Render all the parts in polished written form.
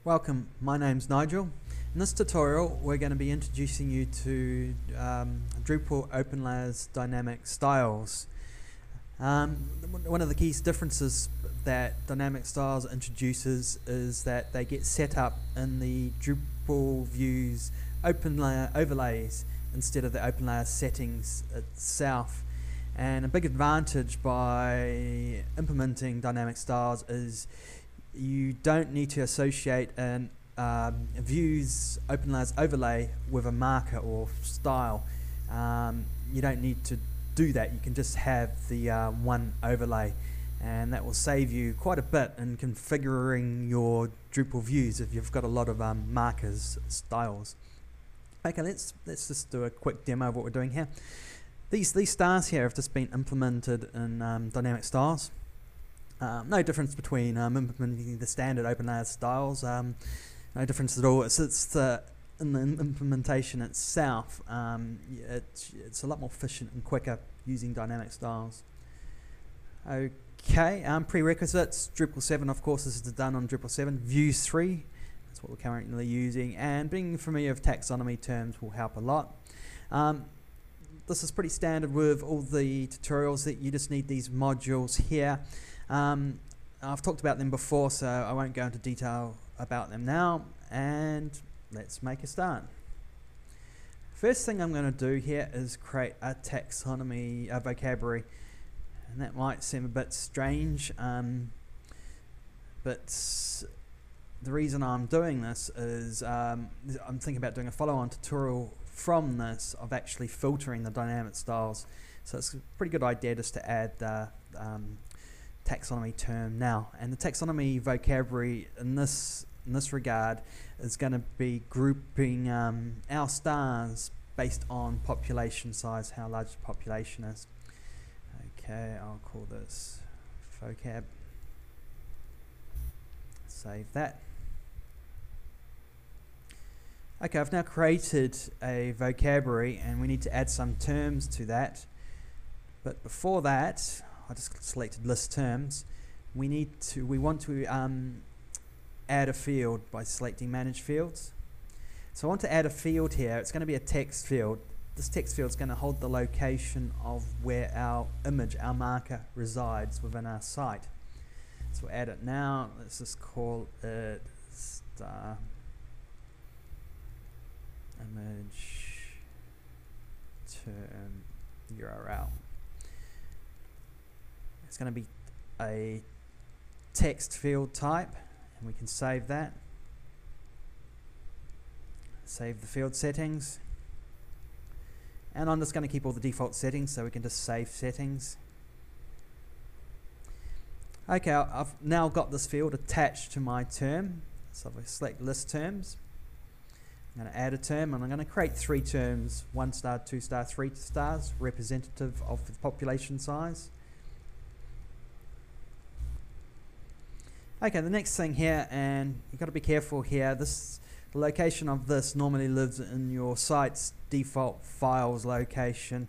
Welcome, my name's Nigel. In this tutorial we're going to be introducing you to Drupal Openlayers dynamic styles. One of the key differences that dynamic styles introduces is that they get set up in the Drupal views Openlayer overlays instead of the Openlayer settings itself. And a big advantage by implementing dynamic styles is you don't need to associate an views Openlayers overlay with a marker or style. You don't need to do that. You can just have the one overlay, and that will save you quite a bit in configuring your Drupal views if you've got a lot of markers, styles. Okay, let's just do a quick demo of what we're doing here. These stars here have just been implemented in dynamic styles. No difference between implementing the standard Openlayers styles. No difference at all. It's in the implementation itself. It's a lot more efficient and quicker using dynamic styles. Okay, prerequisites. Drupal 7, of course, this is done on Drupal 7. Views 3, that's what we're currently using. And being familiar with taxonomy terms will help a lot. This is pretty standard with all the tutorials that you just need these modules here. I've talked about them before, so I won't go into detail about them now, and let's make a start. First thing I'm going to do here is create a taxonomy vocabulary, and that might seem a bit strange, but the reason I'm doing this is I'm thinking about doing a follow-on tutorial from this of actually filtering the dynamic styles. So it's a pretty good idea just to add the taxonomy term now. And the taxonomy vocabulary in this regard is going to be grouping our stars based on population size, how large the population is. Okay, I'll call this vocab. Save that. Okay, I've now created a vocabulary and we need to add some terms to that. But before that, I just selected list terms. We want to add a field by selecting manage fields. So I want to add a field here. It's going to be a text field. This text field is going to hold the location of where our image, our marker, resides within our site. So we'll add it now. Let's just call it star image term URL. It's going to be a text field type, and we can save that. Save the field settings. And I'm just going to keep all the default settings, so we can just save settings. Okay, I've now got this field attached to my term. So if I select list terms, I'm going to add a term, and I'm going to create 3 terms, 1 star, 2 star, 3 stars, representative of the population size. Okay, the next thing here, and you've got to be careful here, the location of this normally lives in your site's default files location.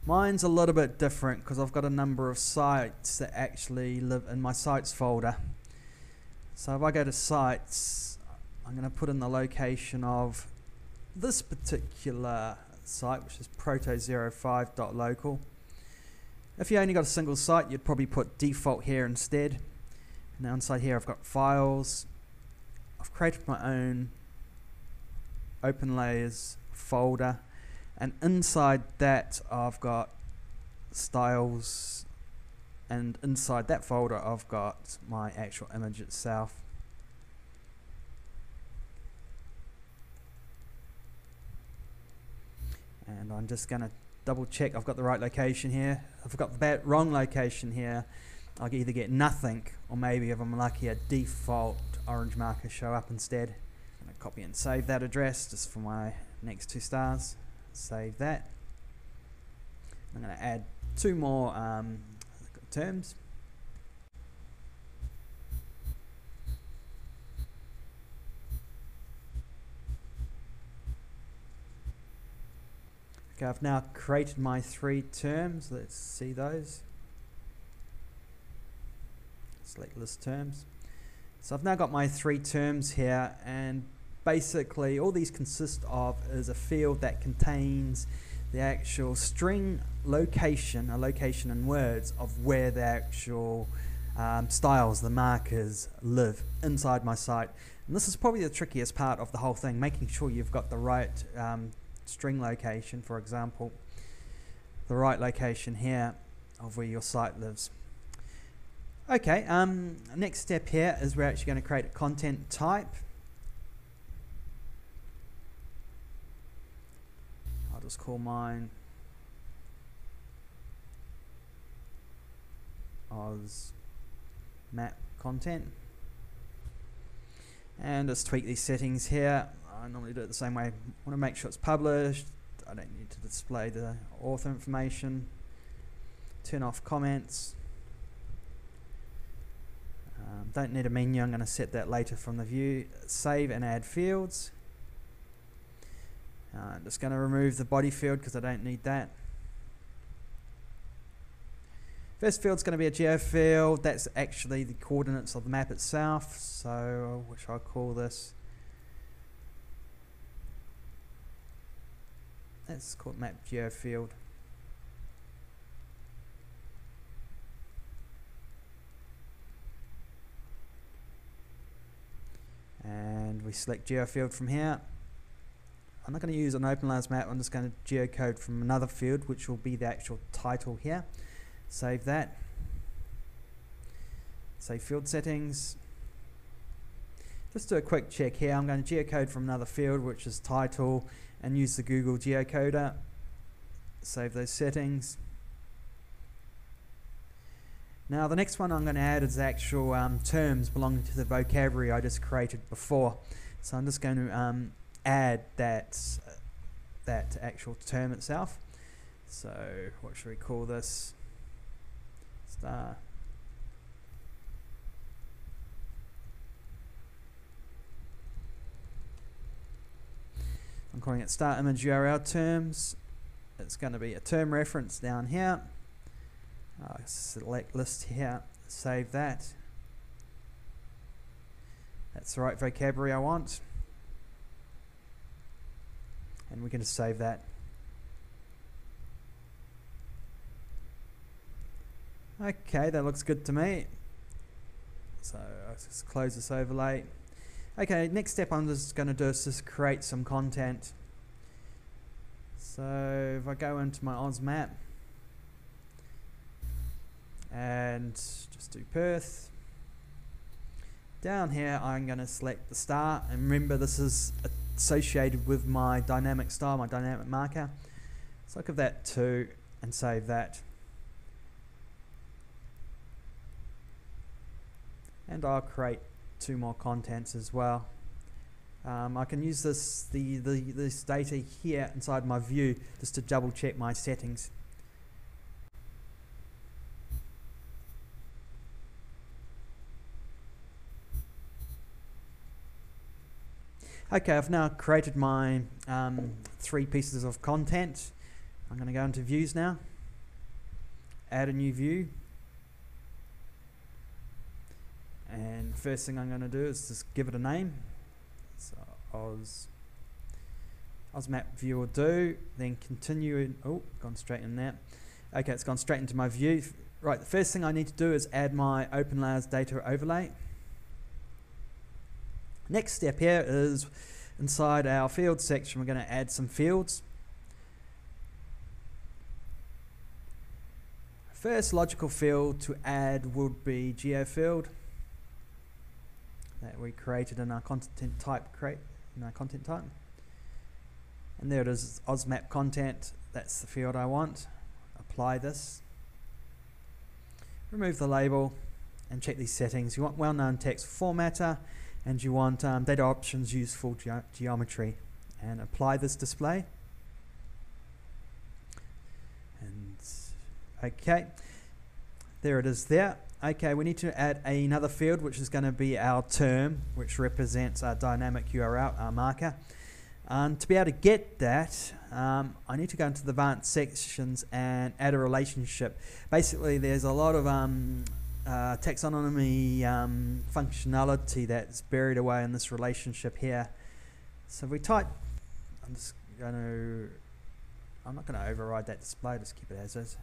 Mine's a little bit different because I've got a number of sites that actually live in my sites folder. So if I go to sites, I'm going to put in the location of this particular site, which is proto05.local. If you only got a single site, you'd probably put default here instead. Now inside here I've got files. I've created my own Openlayers folder, and inside that I've got styles, and inside that folder I've got my actual image itself. And I'm just going to double check I've got the right location here. If I've got the wrong location here, I'll either get nothing, or maybe if I'm lucky a default orange marker show up instead. I'm going to copy and save that address just for my next 2 stars. Save that. I'm going to add 2 more terms. Okay, I've now created my 3 terms. Let's see those. Select list terms. So I've now got my 3 terms here, and basically all these consist of is a field that contains the actual string location, a location in words of where the actual styles, the markers, live inside my site. And this is probably the trickiest part of the whole thing, making sure you've got the right string location, for example, the right location here of where your site lives. Okay, next step here is we're actually going to create a content type. I'll just call mine Oz map content, and just tweak these settings here. I normally do it the same way. I want to make sure it's published. I don't need to display the author information. Turn off comments. Don't need a menu. I'm going to set that later from the view. Save and add fields. I'm just going to remove the body field because I don't need that. First field's going to be a geo field. That's actually the coordinates of the map itself. So, which I'll call this. That's called map geo field. And we select geofield from here. I'm not going to use an Openlayers map. I'm just going to geocode from another field, which will be the actual title here. Save that. Save field settings. Just do a quick check here. I'm going to geocode from another field, which is title, and use the Google geocoder. Save those settings. Now the next one I'm going to add is actual terms belonging to the vocabulary I just created before. So I'm just going to add that actual term itself. So what should we call this? Star. I'm calling it star image URL terms. It's going to be a term reference down here. Select list here, save that. That's the right vocabulary I want. And we're going to save that. Okay, that looks good to me. So I'll just close this overlay. Okay, next step I'm just going to do is just create some content. So if I go into my Oz map, and just do Perth. Down here I'm going to select the star, and remember this is associated with my dynamic style, my dynamic marker. So I'll give that 2 and save that. And I'll create 2 more contents as well. I can use this data here inside my view just to double check my settings. Okay, I've now created my 3 pieces of content. I'm going to go into views now, add a new view, and first thing I'm going to do is just give it a name. So Oz map view will do, then continue. Oh, gone straight in there. Okay, it's gone straight into my view. Right, the first thing I need to do is add my Openlayers data overlay. Next step here is inside our field section we're going to add some fields. First logical field to add would be geofield that we created in our content type and there it is, Oz map content. That's the field I want. Apply this, remove the label, and check these settings. You want well-known text formatter, and you want data options use full geometry, and apply this display. And okay, there it is there. Okay, we need to add another field which is going to be our term, which represents our dynamic URL, our marker. To be able to get that, I need to go into the advanced sections and add a relationship. Basically there's a lot of taxonomy functionality that's buried away in this relationship here. So if we type, I'm not going to override that display, just keep it as is.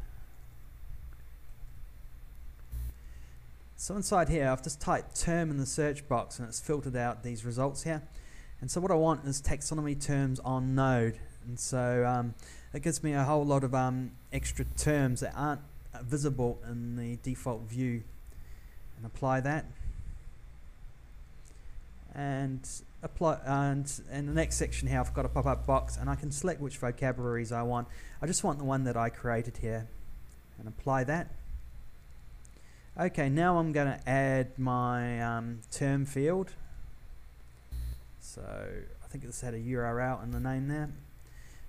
So inside here, I've just typed term in the search box and it's filtered out these results here. And so what I want is taxonomy terms on node. And so it gives me a whole lot of extra terms that aren't visible in the default view. And apply that. And apply, and in the next section here, I've got a pop-up box and I can select which vocabularies I want. I just want the one that I created here. And apply that. Okay, now I'm going to add my term field. So I think this had a URL in the name there.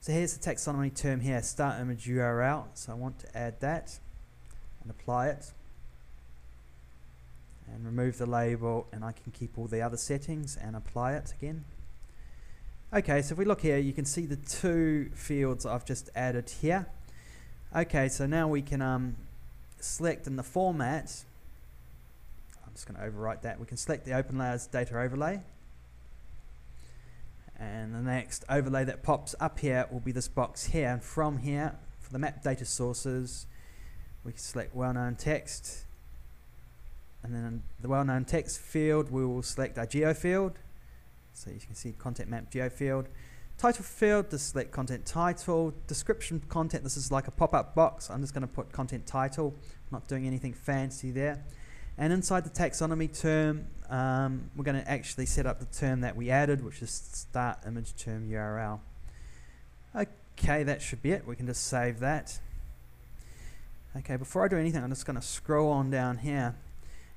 So here's the taxonomy term here, start image URL. So I want to add that and apply it. And remove the label, and I can keep all the other settings and apply it again. Okay, so if we look here, you can see the two fields I've just added here. Okay, so now we can select in the format. I'm just going to overwrite that. We can select the Openlayers data overlay. And the next overlay that pops up here will be this box here. And from here, for the map data sources, we can select well-known text. And then in the well-known text field, we will select our geo field. So you can see content map geo field. Title field, to select content title. Description content, this is like a pop-up box. I'm just going to put content title, not doing anything fancy there. And inside the taxonomy term, we're going to actually set up the term that we added, which is start image term URL. Okay, that should be it. We can just save that. Okay, before I do anything, I'm just going to scroll on down here.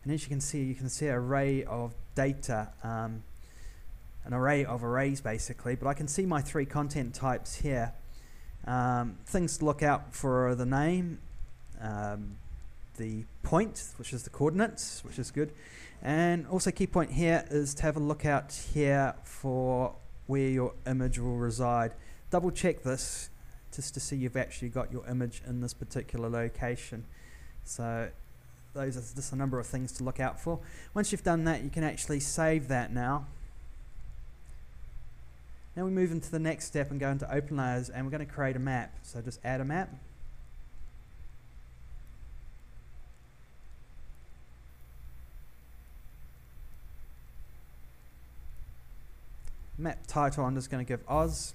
And as you can see an array of data, an array of arrays basically, but I can see my three content types here. Things to look out for are the name, the point, which is the coordinates, which is good, and also key point here is to have a look out here for where your image will reside. Double check this just to see you've actually got your image in this particular location. So those are just a number of things to look out for. Once you've done that, you can actually save that now. Now we move into the next step and go into Openlayers, and we're going to create a map. So just add a map. Map title, I'm just going to give Oz.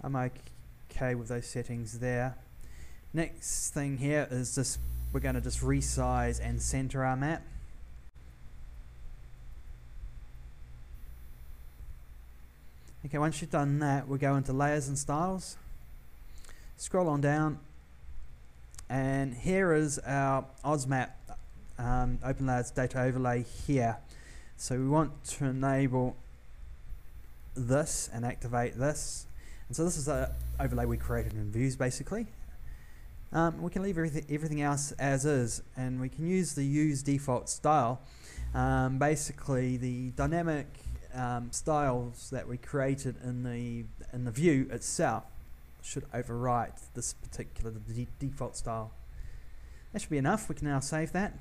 I'm okay with those settings there. Next thing here is just, we're going to just resize and center our map. Okay, once you've done that, we'll go into layers and styles. Scroll on down, and here is our Oz map Openlayers data overlay here. So we want to enable this and activate this. And so this is the overlay we created in views basically. We can leave everything else as is, and we can use the use default style. Basically the dynamic styles that we created in the view itself should overwrite this particular default style. That should be enough. We can now save that.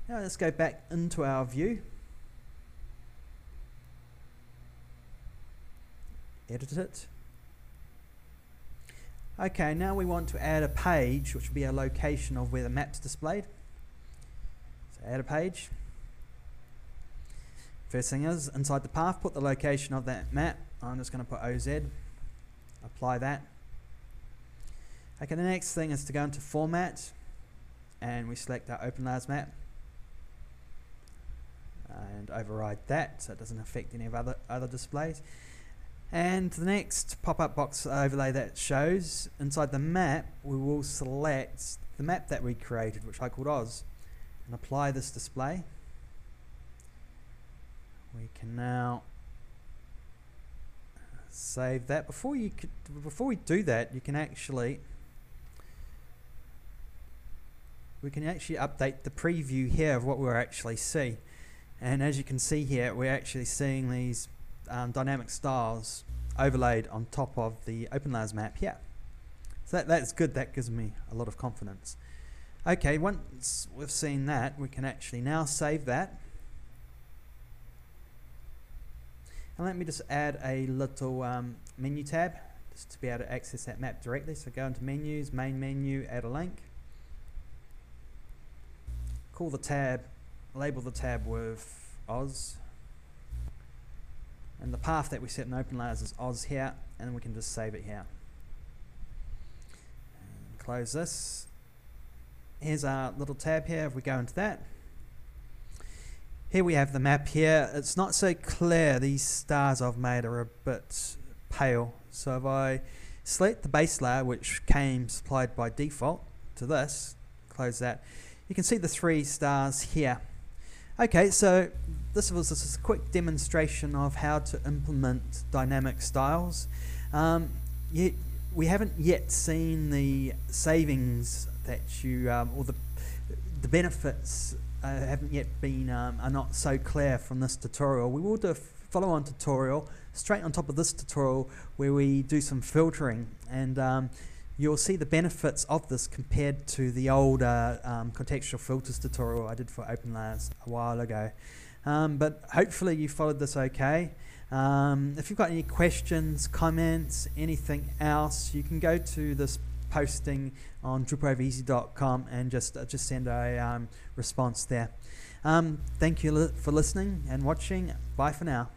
Now let's go back into our view. Edit it. Okay, now we want to add a page, which will be a location of where the map's displayed. So add a page. First thing is, inside the path, put the location of that map. I'm just going to put OZ. Apply that. Okay, the next thing is to go into Format, and we select our Openlayers map. And override that, so it doesn't affect any of other displays. And the next pop-up box overlay that shows, inside the map, we will select the map that we created, which I called Oz, and apply this display. We can now save that. Before we do that, we can actually update the preview here of what we'll actually see. And as you can see here, we're actually seeing these dynamic styles overlaid on top of the Openlayers map here. So that's good. That gives me a lot of confidence. Okay, once we've seen that, we can actually now save that. And let me just add a little menu tab just to be able to access that map directly. So go into menus, main menu, add a link. Call the tab, label the tab with Oz. And the path that we set in Openlayers is Oz here, and then we can just save it here. And close this. Here's our little tab here. If we go into that, here we have the map here. It's not so clear. These stars I've made are a bit pale. So if I select the base layer, which came supplied by default to this, close that, you can see the 3 stars here. Okay, so this was just a quick demonstration of how to implement dynamic styles. We haven't yet seen the savings that you, or the benefits haven't yet been, are not so clear from this tutorial. We will do a follow-on tutorial straight on top of this tutorial where we do some filtering, and you'll see the benefits of this compared to the older contextual filters tutorial I did for Openlayers a while ago. But hopefully you followed this okay. If you've got any questions, comments, anything else, you can go to this posting on DrupaloverEasy.com and just send a response there. Thank you for listening and watching. Bye for now.